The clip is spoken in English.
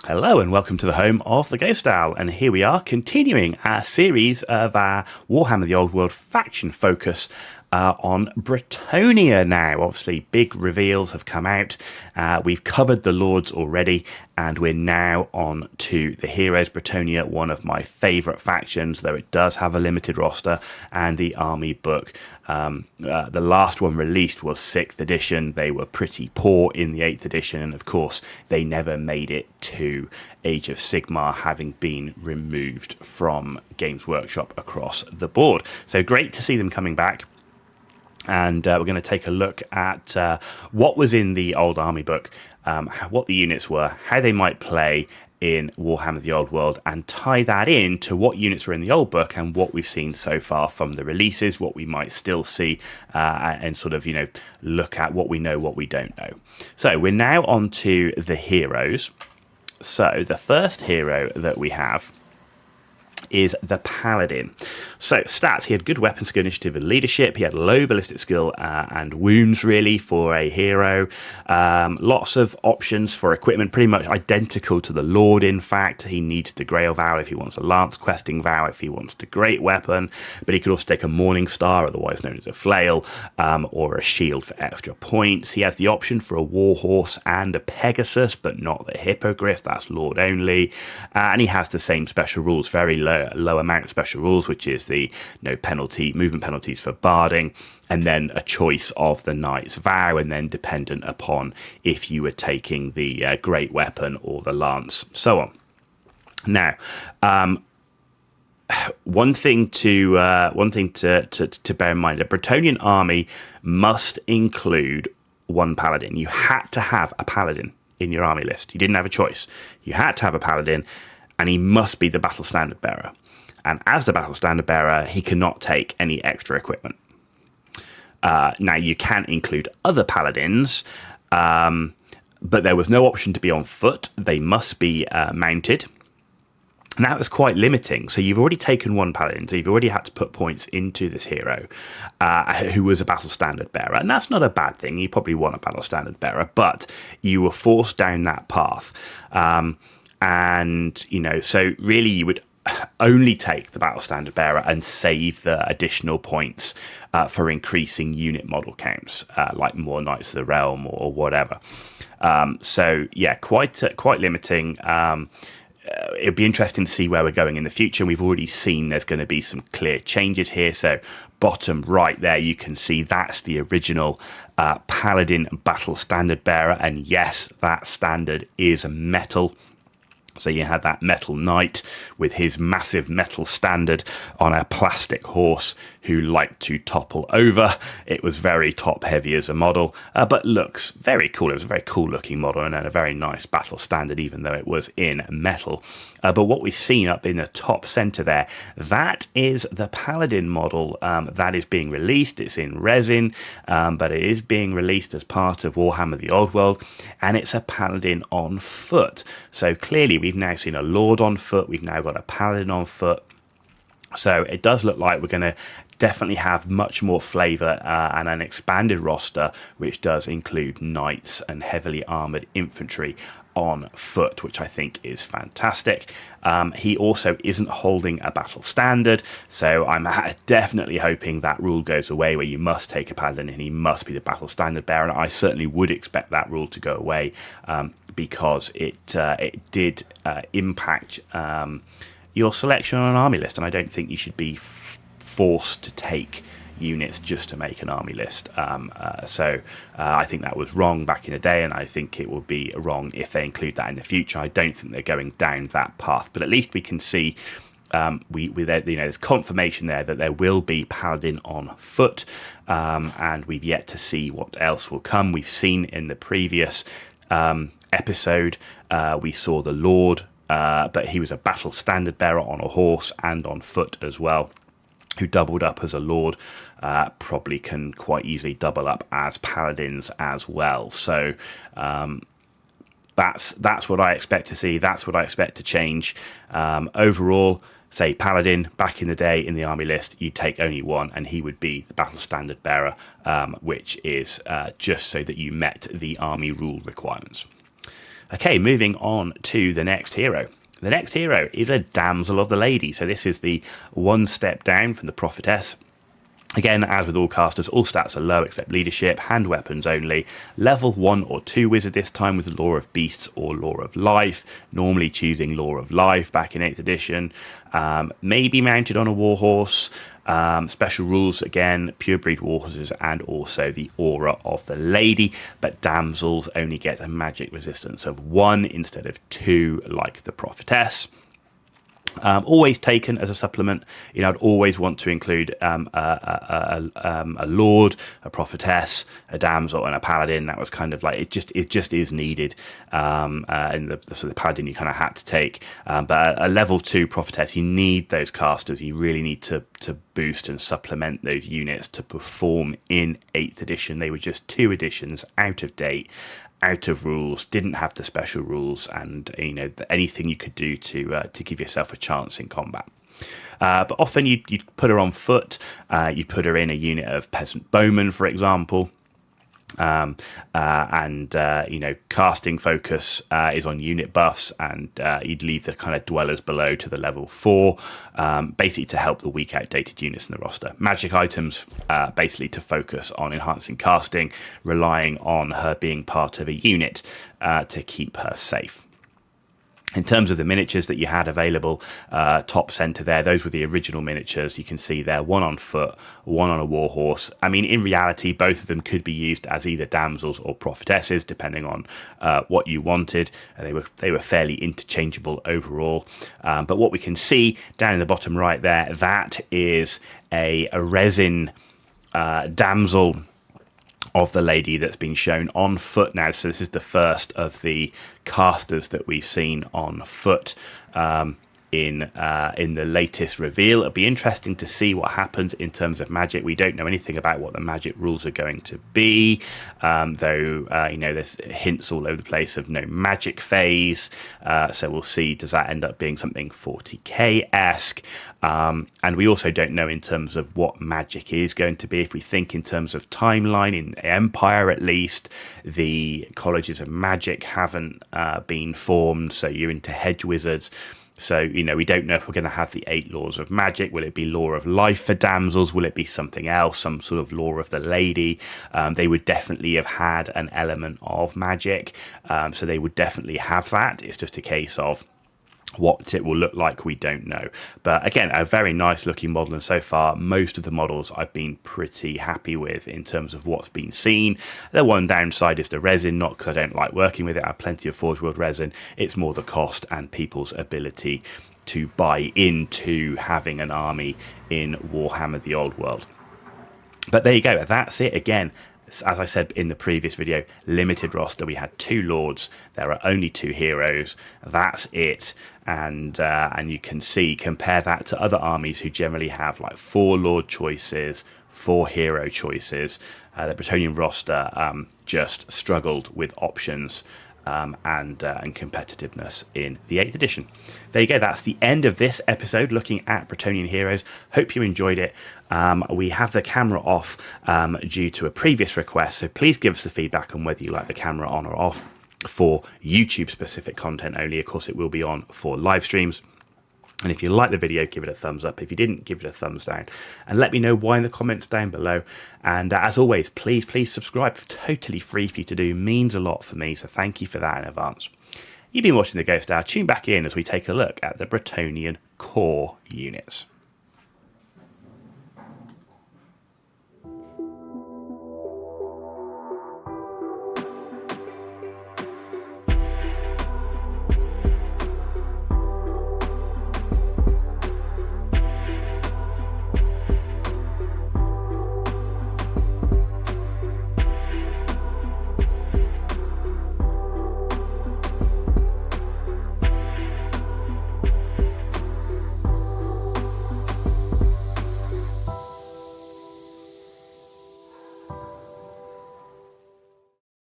Hello and welcome to the home of the Ghost Owl, and here we are continuing our series of our Warhammer The Old World faction focus on Bretonnia now. Obviously, big reveals have come out. We've covered the Lords already, and we're now on to the Heroes. Bretonnia, one of my favourite factions, though it does have a limited roster, and the Army Book. The last one released was 6th edition. They were pretty poor in the 8th edition, and of course, they never made it to Age of Sigmar, having been removed from Games Workshop across the board. So great to see them coming back. And we're going to take a look at what was in the old army book, what the units were, how they might play in Warhammer The Old World, and tie that in to what units were in the old book and what we've seen so far from the releases, what we might still see, and sort of, look at what we know, what we don't know. So we're now on to the heroes. So the first hero that we have is the Paladin. So stats: he had good weapon skill, initiative and leadership. He had low ballistic skill and wounds, really, for a hero. Lots of options for equipment, pretty much identical to the Lord. In fact, he needs the Grail Vow if he wants a Lance Questing Vow, if he wants the Great Weapon, but he could also take a Morning Star, otherwise known as a Flail, or a Shield for extra points. He has the option for a War Horse and a Pegasus, but not the Hippogriff, that's Lord only. And he has the same special rules, very low amount of special rules, which is the no penalty movement penalties for barding, and then a choice of the Knight's Vow, and then dependent upon if you were taking the Great Weapon or the Lance, so on. Now, one thing to bear in mind: a Bretonnian army must include one Paladin. You had to have a Paladin in your army list. You didn't have a choice. You had to have a Paladin, and he must be the Battle Standard Bearer. And as the Battle Standard Bearer, he cannot take any extra equipment. Now, you can include other Paladins, but there was no option to be on foot. They must be mounted. And that was quite limiting. So you've already taken one Paladin, so you've already had to put points into this hero, who was a Battle Standard Bearer. And that's not a bad thing. You probably want a Battle Standard Bearer, but you were forced down that path. So really you would only take the Battle Standard Bearer and save the additional points for increasing unit model counts, like more Knights of the Realm or whatever. Quite limiting. It'd be interesting to see where we're going in the future. We've already seen there's going to be some clear changes here. So bottom right there, you can see that's the original Paladin Battle Standard Bearer. And yes, that standard is metal. So you had that metal knight with his massive metal standard on a plastic horse who liked to topple over. It was very top heavy as a model, but looks very cool. It was a very cool looking model and a very nice battle standard, even though it was in metal. But what we've seen up in the top center there, that is the Paladin model that is being released. It's in resin, but it is being released as part of Warhammer The Old World, and it's a Paladin on foot. So clearly we've now seen a Lord on foot. We've now got a Paladin on foot. So it does look like we're going to definitely have much more flavour and an expanded roster, which does include knights and heavily armoured infantry on foot, which I think is fantastic. He also isn't holding a battle standard, so I'm definitely hoping that rule goes away where you must take a Paladin and he must be the battle standard bearer. And I certainly would expect that rule to go away because it did impact your selection on an army list, and I don't think you should be forced to take units just to make an army list. I think that was wrong back in the day, and I think it will be wrong if they include that in the future. I don't think they're going down that path, but at least we can see there's confirmation there that there will be Paladin on foot, and we've yet to see what else will come. We've seen in the previous episode, we saw the Lord, but he was a battle standard bearer on a horse and on foot as well, who doubled up as a Lord. Probably can quite easily double up as Paladins as well. So that's what I expect to see. That's what I expect to change. Overall, say Paladin, back in the day in the army list, you'd take only one, and he would be the battle standard bearer, which is just so that you met the army rule requirements. Okay, moving on to the next hero. The next hero is a Damsel of the Lady. So this is the one step down from the Prophetess. Again, as with all casters, all stats are low except leadership, hand weapons only. Level 1 or 2 wizard this time with Law of Beasts or Law of Life. Normally choosing Law of Life back in 8th edition. Maybe mounted on a warhorse. Special rules again, purebreed warhorses and also the Aura of the Lady. But damsels only get a magic resistance of 1 instead of 2 like the Prophetess. Always taken as a supplement. I'd always want to include a lord, a prophetess, a damsel, and a paladin. That was kind of like it just is needed. And the paladin you kind of had to take. But a level 2 prophetess, you need those casters. You really need to boost and supplement those units to perform in 8th edition. They were just 2 editions out of date, out of rules, didn't have the special rules, and anything you could do to give yourself a chance in combat. But often you'd put her on foot. You put her in a unit of peasant bowmen, for example. Casting focus is on unit buffs, and you'd leave the kind of dwellers below to the level 4, basically to help the weak outdated units in the roster. Magic items, basically to focus on enhancing casting, relying on her being part of a unit to keep her safe. In terms of the miniatures that you had available, top centre there, those were the original miniatures. You can see there, 1 on foot, 1 on a warhorse. I mean, in reality, both of them could be used as either damsels or prophetesses, depending on what you wanted. They were fairly interchangeable overall. But what we can see down in the bottom right there, that is a resin damsel of the lady that's been shown on foot now. So this is the first of the casters that we've seen on foot in the latest reveal. It'll be interesting to see what happens in terms of magic. We don't know anything about what the magic rules are going to be, though there's hints all over the place of no magic phase. So we'll see, does that end up being something 40k-esque? And we also don't know in terms of what magic is going to be. If we think in terms of timeline, in Empire at least, the colleges of magic haven't been formed, so you're into hedge wizards. So, we don't know if we're going to have the 8 laws of magic. Will it be law of life for damsels? Will it be something else, some sort of law of the lady? They would definitely have had an element of magic. So they would definitely have that. It's just a case of what it will look like, we don't know. But again, a very nice looking model, and so far most of the models I've been pretty happy with in terms of what's been seen. The one downside is the resin, not because I don't like working with it. I have plenty of Forge World resin. It's more the cost and people's ability to buy into having an army in Warhammer The Old World. But there you go, that's it. Again, as I said in the previous video, limited roster. We had 2 lords. There are only 2 heroes. That's it. And you can see, compare that to other armies who generally have like 4 lord choices, 4 hero choices. The Bretonnian roster just struggled with options and competitiveness in the 8th edition. There you go, that's the end of this episode looking at Bretonnian heroes. Hope you enjoyed it. We have the camera off due to a previous request, so please give us the feedback on whether you like the camera on or off for YouTube specific content only. Of course, it will be on for live streams. And if you like the video, give it a thumbs up. If you didn't, give it a thumbs down. And let me know why in the comments down below. And as always, please subscribe. Totally free for you to do. Means a lot for me. So thank you for that in advance. You've been watching The Ghost Hour. Tune back in as we take a look at the Bretonnian core units.